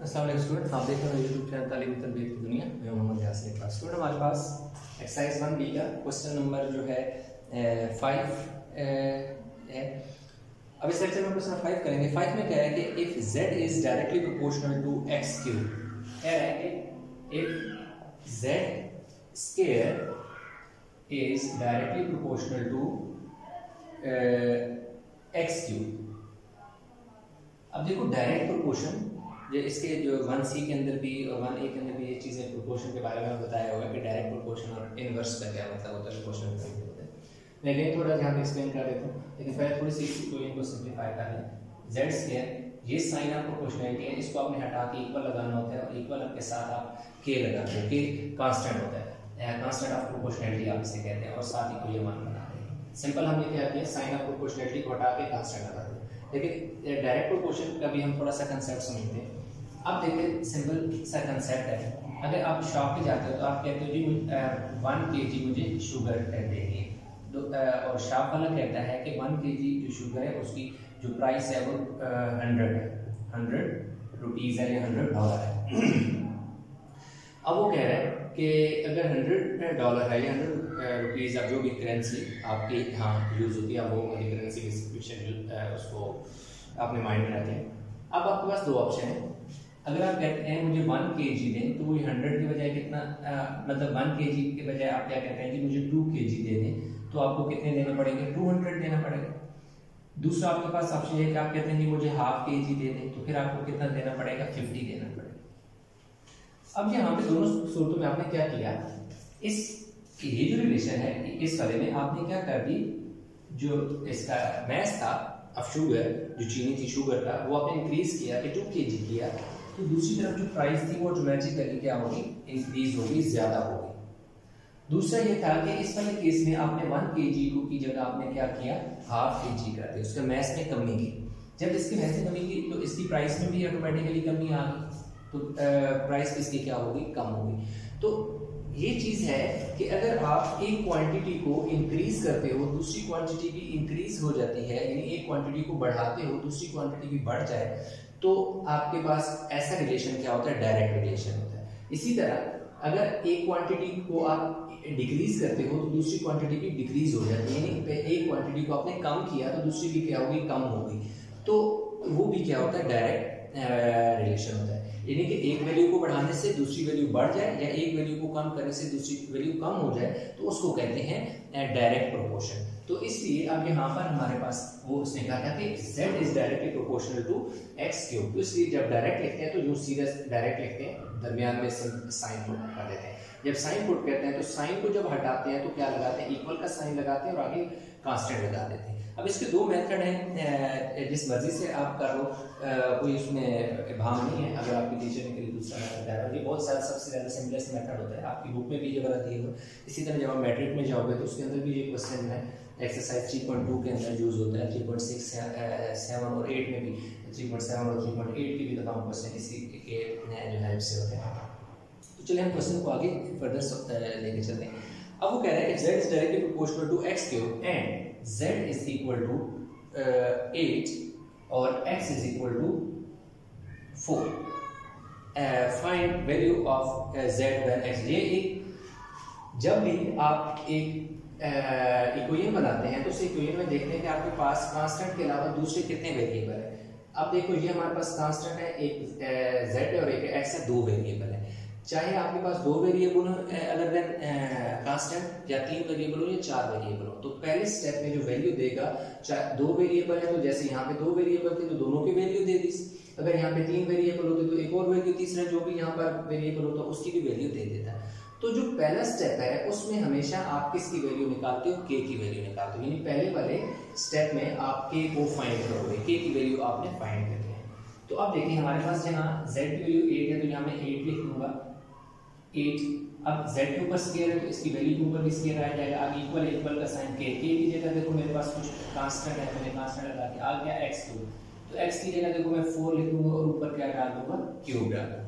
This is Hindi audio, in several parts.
अस्सलाम वालेकुम स्टूडेंट, आप देख रहे हो यूट्यूब चैनल तालीमी तरबियत की दुनिया। मैं मोहम्मद यासिर इकबाल। स्टूडेंट, हमारे पास एक्सरसाइज 1B का क्वेश्चन नंबर जो है 5 है। अब इस लेक्चर में क्वेश्चन 5 करेंगे। 5 में क्या है कि if z is directly proportional to x cube, कह रहा है कि if z square is directly proportional to x cube. अब देखो डायरेक्ट प्रोपोर्शन, जो इसके जो 1C के अंदर भी और 1A के अंदर भी ये चीज़ें प्रोपोर्शन के बारे में बताया होगा कि डायरेक्ट प्रोपोर्शन और इनवर्स का क्या मतलब होता है, प्रोपोर्शन का होता है। मैं अगेन थोड़ा ध्यान एक्सप्लेन कर देता हूँ, लेकिन पहले थोड़ी सी इसको इनको सिंप्लीफाई कर लें। z स्क्वायर ये साइन ऑफ प्रोपोर्शनलिटी है, इसको आपने हटा के इक्वल लगाना होता है और इक्वल के साथ आप k लगाते हो। k कांस्टेंट होता है, कांस्टेंट ऑफ प्रोपोर्शनलिटी आप इसे कहते हैं, और साथ ही को ये मान बनाते हैं। सिंपल हमने क्या किया, साइन ऑफ प्रोपोर्शनलिटी को हटा के कांस्टेंट लगा दिया। लेकिन डायरेक्ट प्रोपोर्शन का भी हम थोड़ा सा कंसेप्ट समझते हैं। अब देखिए सिंपल सा कंसेप्ट है। अगर आप शॉप पे जाते हो तो आप कहते हो जी 1 kg मुझे शुगर देंगे, और शॉप वाला कहता है कि 1 kg जो शुगर है उसकी जो प्राइस है वो 100 रुपीज़ है या $100 है। अब वो कह रहा है कि अगर $100 है या 100 रुपीज़, अब जो भी करेंसी आपके यहाँ यूज़ होती है वो करेंसी उसको अपने माइंड में रखते हैं। अब आपके पास दो ऑप्शन है। अगर आप कहते हैं मुझे 1 kg दें, तो वो 100 की बजाय कितना मतलब 1 kg के बजाय आप क्या कहते हैं कि मुझे 2 kg दे दें, तो आपको कितने देने पड़ेंगे, 200 देना पड़ेगा। दूसरा आपके पास ऑप्शन है कि आप कहते हैं कि मुझे ½ kg दे दें, तो फिर आपको कितना देना पड़ेगा, 50 देना पड़ेगा। अब यहाँ पे दोनों सूरतों में आपने क्या किया, ये जो रिलेशन है इस वाले में आपने क्या कर दी, जो इसका मैथ था ऑफ शुगर, जो चीनी थी शुगर का, वो आपने इंक्रीज किया कि 2 kg किया, तो दूसरी तरफ जो प्राइस थी वो ऑटोमेटिकली क्या होगी, इंक्रीज होगी, ज्यादा होगी। दूसरा ये था कि इस वाले केस में आपने 1 kg को की जगह आपने क्या किया, ½ kg कर दिया, उसके मैथ में कमी की। जब इसकी मैथ में कमी की तो इसकी प्राइस में भी ऑटोमेटिकली कमी आ गई, तो प्राइस इसकी क्या होगी, कम होगी। तो ये चीज है कि अगर आप एक क्वांटिटी को इंक्रीज करते हो, दूसरी क्वांटिटी भी इंक्रीज हो जाती है, यानी एक क्वांटिटी को बढ़ाते हो, दूसरी क्वांटिटी भी बढ़ जाए, तो आपके पास ऐसा रिलेशन क्या होता है, डायरेक्ट रिलेशन होता है। इसी तरह अगर एक क्वांटिटी को आप डिक्रीज करते हो तो दूसरी क्वांटिटी भी डिक्रीज हो जाती है, यानी एक क्वांटिटी को आपने कम किया तो दूसरी भी क्या होगी, कम होगी। तो वो भी क्या होता है, डायरेक्ट रिलेशन होता है। यानी कि एक वैल्यू को बढ़ाने से दूसरी वैल्यू बढ़ जाए या एक वैल्यू को कम करने से दूसरी वैल्यू कम हो जाए, तो उसको कहते हैं डायरेक्ट प्रोपोर्शन। तो इसलिए अब यहाँ पर हमारे पास वो उसने कहा कि z is directly proportional to x cube. तो इसलिए जब डायरेक्ट लिखते हैं तो जो सीधा डायरेक्ट लिखते हैं, दरमियान में साइन पुट कर देते हैं। जब साइन पुट कहते हैं तो साइन को जब हटाते हैं तो क्या लगाते हैं, इक्वल का साइन लगाते हैं और आगे कांस्टेंट लगा देते हैं। अब इसके दो मेथड हैं, जिस मर्जी से आप कर लो, कोई उसमें भाव नहीं है। अगर आपकी टीचर ने कहीं दूसरा मेथड दिया, ये बहुत सारा सबसे ज़्यादा सिंपलेस्ट मेथड होता है, आपकी बुक में भी ये वाला दिया हुआ। इसी तरह जब आप मैट्रिक में जाओगे तो उसके अंदर भी ये क्वेश्चन है, एक्सरसाइज 3.2 के अंदर यूज होता है, 3.6, 7 और 8 में भी, 3.7 और 3.8 की भी तमाम क्वेश्चन इसी के जो हेल्प से होते हैं। तो चलिए हम क्वेश्चन को आगे फर्दर लेके चलते हैं। अब वो कह रहा है कि z is directly proportional to x cube and z is equal to 8 और x is equal to 4। Find value of z when x। ये एक जब भी आप एक इक्वेशन बनाते हैं तो उस इक्वेशन में देखते हैं कि आपके पास कांस्टेंट के अलावा दूसरे कितने वेरिएबल है। अब देखो ये हमारे पास कांस्टेंट है, एक z और एक x है, 2 वेरिएबल है। चाहे आपके पास 2 वेरिएबल हो अलग देन कांस्टेंट, या 3 वेरिएबल हो या 4 वेरिएबल हो, तो पहले स्टेप में जो वैल्यू देगा, चाहे 2 वेरिएबल है तो जैसे यहाँ पे 2 वेरिएबल थे तो दोनों की वैल्यू दे दी। अगर यहाँ पे 3 वेरिएबल होते तो एक और वैल्यू, तीसरा जो भी यहाँ पर वेरिएबल होता है उसकी भी वैल्यू दे देता है। तो जो पहला स्टेप है उसमें हमेशा आप किसकी वैल्यू निकालते हो, k की वैल्यू निकालते हो। यानी पहले वाले स्टेप में आप k को फाइंड करोगे, k की वैल्यू आपने फाइंड करनी है। तो अब देखिए हमारे पास यहाँ z की वैल्यू 8 है, तो यहाँ मैं 8 लिख दूंगा, 8। अब z के ऊपर स्क्वायर है तो इसकी वैल्यू के ऊपर भी स्क्वायर आ जाएगा। आगे इक्वल का साइन k की जगह देखो मेरे पास कुछ कांस्टेंट है, मैंने कांस्टेंट लगा के आ गया x क्यूब, तो x की जगह देखो मैं 4 लिख दूंगा और ऊपर क्या डाल दूंगा, क्यूब डाल दूंगा।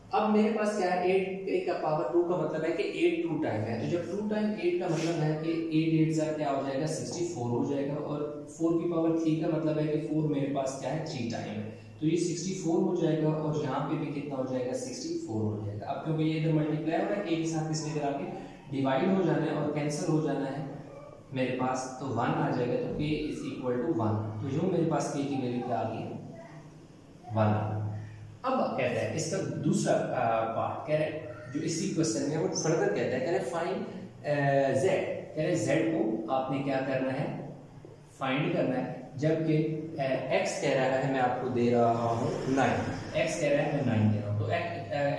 अब मेरे पास क्या है, 8 का पावर 2 का मतलब है कि 8 2 टाइम है, तो जब 2 टाइम 8 का मतलब है कि 8 8 से क्या हो जाएगा, 64 हो जाएगा, और 4 की पावर 3 का मतलब है कि 4 मेरे पास क्या है, 3 टाइम है। तो ये 64 हो जाएगा और यहाँ पे भी कितना हो जाएगा 64 हो जाएगा। अब क्योंकि ये इधर मल्टीप्लाई हो रहा है, ए के साथ इसमें इधर आके डिवाइड हो जाना है और कैंसिल हो जाना है मेरे पास, तो 1 आ जाएगा, तो k इज इक्वल टू 1। तो यूँ मेरे पास k की वैल्यू क्या आ गई 1। अब कहता है इसका दूसरा पार्ट कह रहा है जो इसी क्वेश्चन में वो फर्दर कहता है, कह रहे फाइंड z, कह रहे z को आपने क्या करना है फाइंड करना है, जबकि x कह रहा है मैं आपको दे रहा हूँ 9, x कह रहा है मैं 9 दे रहा हूँ, तो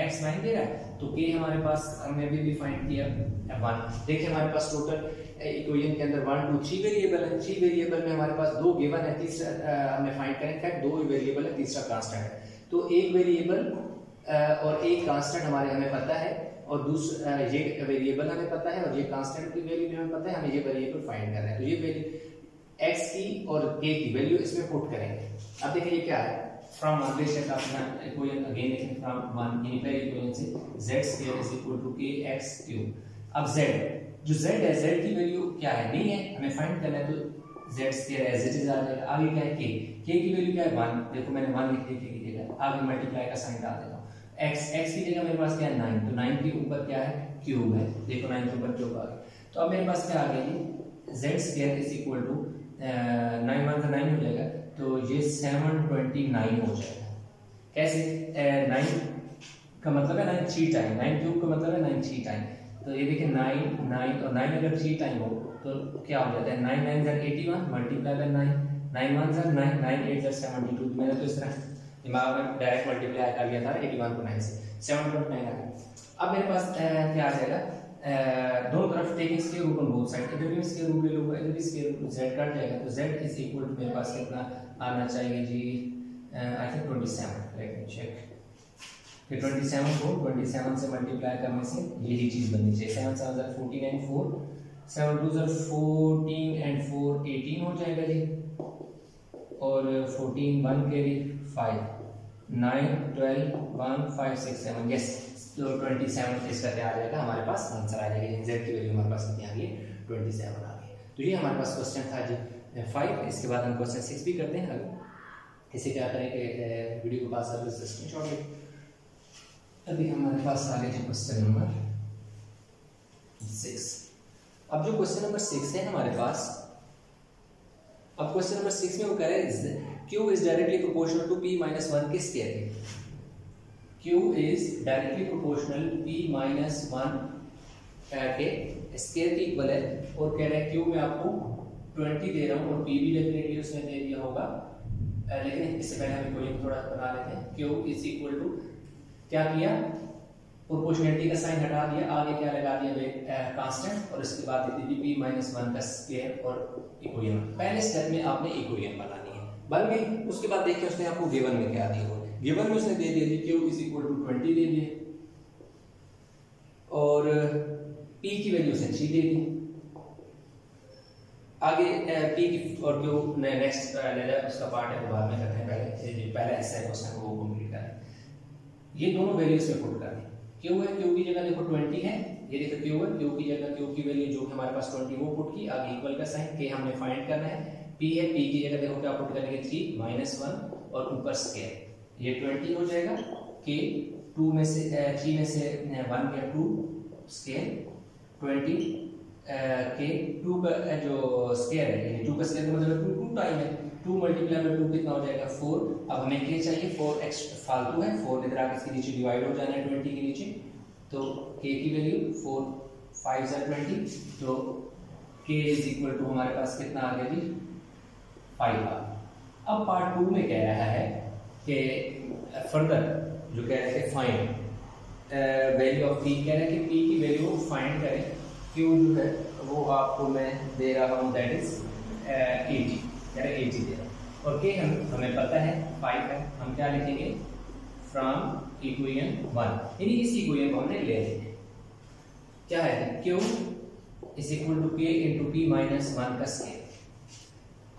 x 9 दे रहा है, तो k हमारे पास हमने भी फाइंड किया 1। देखिए हमारे पास टोटल इक्वेशन के अंदर 1 2 3 वेरिएबल है, 3 वेरिएबल में हमारे पास 2 गिवन है, तीसरा हमने फाइंड करें, इनफैक्ट 2 वेरिएबल है, तीसरा कांस्टेंट है, तो एक वेरिएबल और एक कांस्टेंट हमें पता है, और दूसरा ये वेरिएबल हमें पता है और ये कांस्टेंट की वैल्यू भी हमें पता है, हमें ये वेरिएबल फाइंड करना है, तो ये वैल्यू x की और k की वैल्यू इसमें पुट करेंगे। अब देखिए ये क्या है, फ्रॉम वन बेशक अपना इक्वेशन अगेन लिखें, फ्रॉम वन इनिशियल इक्वेशन से z square is equal to kx cube. अब z जो z है, z की वैल्यू क्या है नहीं है, हमें फाइंड करना है, तो z square as it is आ जाएगा। आगे क्या है k की वैल्यू क्या है 1, देखो मैंने 1 लिख दी k की जगह, आगे मल्टीप्लाई का साइन डाल देता हूं, x की जगह मेरे पास क्या है 9, तो 9 के ऊपर क्या है क्यूब है, देखो 9 के ऊपर क्यूब आ गया, तो अब मेरे पास क्या आ गया ये z square is equal to 9 1 9 हो जाएगा, तो ये 729 हो जाएगा। कैसे 9 का मतलब है 9 3 टाइम, 9 क्यूब का मतलब है 9 3 टाइम, तो ये देखिए 9 9 और 9 अगर 3 टाइम हो तो क्या हो जाता है 9 9 81 मल्टीप्लाई बाय 9, 9 1 9 9 8 72, मैंने तो इस तरह दिमाग में डायरेक्ट मल्टीप्लाई कर लिया था 81 को 9 से 729 आ गया। अब मेरे पास क्या आ जाएगा, दोनों तरफ taking square root on both side, इधर भी स्क्वायर रूट ले लूंगा, इधर भी स्क्वायर रूट, z कट जाएगा, तो z इज इक्वल टू मेरे पास कितना आना चाहिए जी, I think 27, let me check, फिर 27 को 27 से मल्टीप्लाई करने से यही चीज बननी चाहिए, 7 7 14 एंड 4 7 2 14 एंड 4 18 हो जाएगा जी, और 14 1 के 5 9 12 1 5 6 7, यस, तो 27 इसका क्या आ जाएगा हमारे पास आंसर आ जाएगा, z की वैल्यू हमारे पास कितनी आ गई 27 आ गई। तो ये हमारे पास क्वेश्चन था जी 5। इसके बाद हम क्वेश्चन 6 भी करते हैं। आगे इसे क्या करें कि वीडियो को पास कर स्क्रीनशॉट ले। अभी हमारे पास आ गया क्वेश्चन नंबर 6। अब जो क्वेश्चन नंबर 6 है हमारे पास, अब क्वेश्चन नंबर 6 में वो कह रहे हैं Q is directly proportional to p minus 1 के square, Q is directly proportional p minus 1 के स्क्वायर की इक्वल है, और कह रहा है Q में आपको 20 दे रहा हूँ और p भी डेफिनेटली उसने दे दिया होगा, लेकिन इससे पहले हम इक्वेशन थोड़ा बना लेते हैं। Q is equal to क्या किया, प्रोपोर्शनलिटी का साइन हटा दिया, आगे क्या लगा दिया कांस्टेंट, और इसके बाद दे दी p minus 1 का स्क्वायर और इक्वेशन। पहले स्टेप में आपने इक्वेशन बनानी है, बन गई। उसके बाद देखिए उसने आपको गिवन में क्या दिया, गिवन में उसने दे दिया जी Q इज इक्वल टू 20 दे दिए, और P की वैल्यू उसने 3 दे दी। आगे P की और Q नेक्स्ट उसका पार्ट है, बाद में करते हैं, पहले ऐसा है क्वेश्चन को वो कंप्लीट करें। ये दोनों वैल्यूज में पुट कर दें, Q है, Q की जगह देखो 20 है, ये देखो Q है, Q की जगह Q की वैल्यू जो हमारे पास 20 वो पुट की, आगे इक्वल का साइन, K हमने फाइंड करना है, P है, P की जगह देखो क्या पुट करेंगे 3 minus 1 और ऊपर स्क्वायर, ये 20 हो जाएगा, K 2 में से 3 में से 1 गया 2 स्क्वायर 20, K 2 का जो स्क्वायर है, 2 का स्क्वायर मतलब 2 टाइम है, 2 मल्टीप्लाई बाय 2 कितना हो जाएगा 4। अब हमें K चाहिए, 4x फालतू है, 4 इधर आके इसके नीचे डिवाइड हो जाना है 20 के नीचे, तो K की वैल्यू 4 5 20, तो K इज इक्वल टू हमारे पास कितना आ गया जी 5 आ। अब पार्ट 2 में कह रहा है कि फर्दर जो कह रहे थे फाइंड वैल्यू ऑफ p, कह रहे हैं कि p की वैल्यू फाइंड करें, q जो है वो आपको मैं दे रहा हूँ दैट इज 80, कह रहे 80 दे रहा हूँ, और k हमें पता है 5 है, हम क्या लिखेंगे फ्रॉम इक्वेशन 1, यानी इस इक्वेशन को हमने ले लेंगे, क्या है q is equal to k into p minus 1 का स्क्वायर।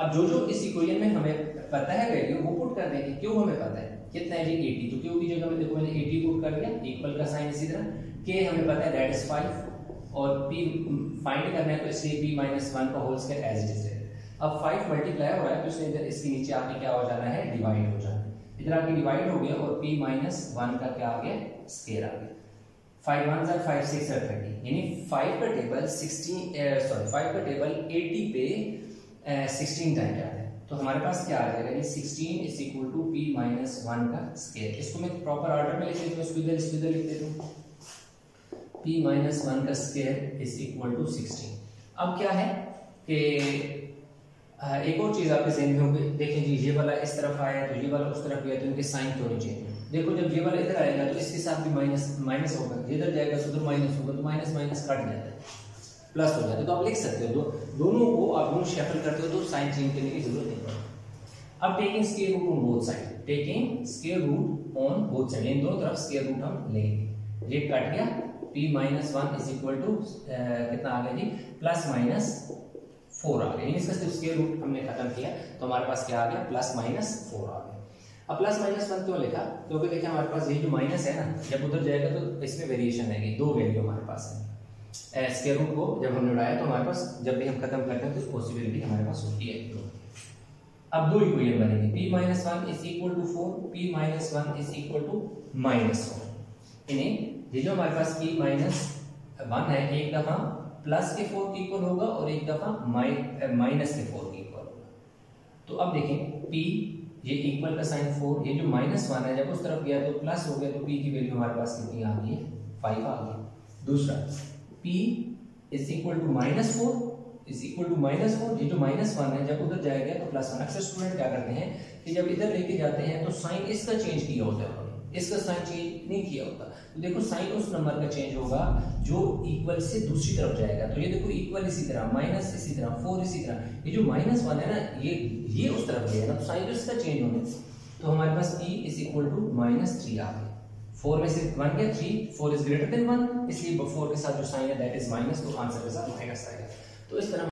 अब जो जो इस इक्वेशन में हमें पता है वैल्यू वो पुट कर देंगे, क्यों हमें पता है कितना है जी 80, तो क्यों की जगह में देखो मैंने 80 पुट कर दिया, इक्वल का साइन इसी तरह, k हमें पता है दैट इज 5 और p फाइंड करना है, तो इसलिए p माइनस 1 का whole square as it is है। अब 5 मल्टीप्लाई हो रहा है तो इसमें इधर इसके नीचे आके क्या हो जाना है डिवाइड हो जाना है, इधर आके डिवाइड हो गया और p माइनस 1 का क्या आ गया, स्क्वायर आ गया। 5 1 are 5 6 are 30, यानी 5 का टेबल 5 का टेबल 80 पे 16 टाइम जाता है, तो हमारे पास क्या आ जाएगा, ये 16 is equal to p minus 1 का स्क्वायर। इसको मैं प्रॉपर ऑर्डर में लिख लेता हूँ, इसको इधर लिख देता हूँ, p माइनस 1 का स्क्वायर इज इक्वल टू 16। अब क्या है कि एक और चीज आपके ज़हन में होगी, देखें जी ये वाला इस तरफ आया तो ये वाला उस तरफ गया, तो इनके साइन क्यों नहीं चेंज? देखो जब ये वाला इधर आएगा तो इसके साथ भी माइनस होगा, इधर जाएगा तो उधर माइनस होगा, तो माइनस माइनस कट जाता है, प्लस हो जाता है। तो आप लिख सकते हो दोनों को आप दोनों शफल करते हो तो साइन चेंज करने की जरूरत नहीं पड़ती। अब taking square root on both side, taking square root on both side, इन दोनों तरफ स्क्वायर रूट हम लेंगे। ये कट गया, p minus 1 is equal to कितना आ गया जी, प्लस माइनस 4 आ गया। इसका सिर्फ स्क्वायर रूट हमने खत्म किया तो हमारे पास क्या आ गया, प्लस माइनस 4 आ गया। अब प्लस माइनस 1 क्यों लिखा, क्योंकि देखिए हमारे पास ये जो माइनस है ना, जब उधर जाएगा तो इसमें वेरिएशन आएगी, दो वैल्यू हमारे पास है। स्क्वायर रूट को जब हमने उड़ाया तो हमारे पास जब भी हम खत्म करते हैं तो पॉसिबिलिटी हमारे पास होती है। अब दो इक्वेशन बनेगी, p minus 1 is equal to 4, p minus 1 is equal to minus 4। इन्हें ये जो हमारे पास p माइनस 1 है, एक दफा प्लस के 4 के इक्वल होगा और एक दफा माइनस के 4 के इक्वल होगा। तो अब देखें p ये इक्वल का साइन 4, ये जो माइनस 1 है जब उस तरफ गया तो प्लस हो गया, तो p की वैल्यू हमारे पास कितनी आ गई है, 5 आ गई। दूसरा p is equal to minus 4 is equal to minus 4, ये जो माइनस 1 है जब उधर जाएगा तो प्लस 1। अक्सर स्टूडेंट क्या करते हैं कि जब इधर लेके जाते हैं तो साइन इसका चेंज किया होता है, इसका साइन चेंज नहीं किया होता। तो देखो साइन उस नंबर का चेंज होगा जो इक्वल से दूसरी तरफ जाएगा। तो ये देखो इक्वल इसी तरह, माइनस इसी तरह, 4 इसी तरह, ये जो माइनस 1 है ना ये उस तरफ गया ना, तो साइन तो इसका चेंज होने, तो हमारे पास p is equal to minus 3 आ गया। 4 में से 1 गया 3, 4 इज ग्रेटर देन 1, इसलिए 4 के साथ जो साइन है दैट इज माइनस, तो आंसर के साथ माइनस आएगा। तो इस तरह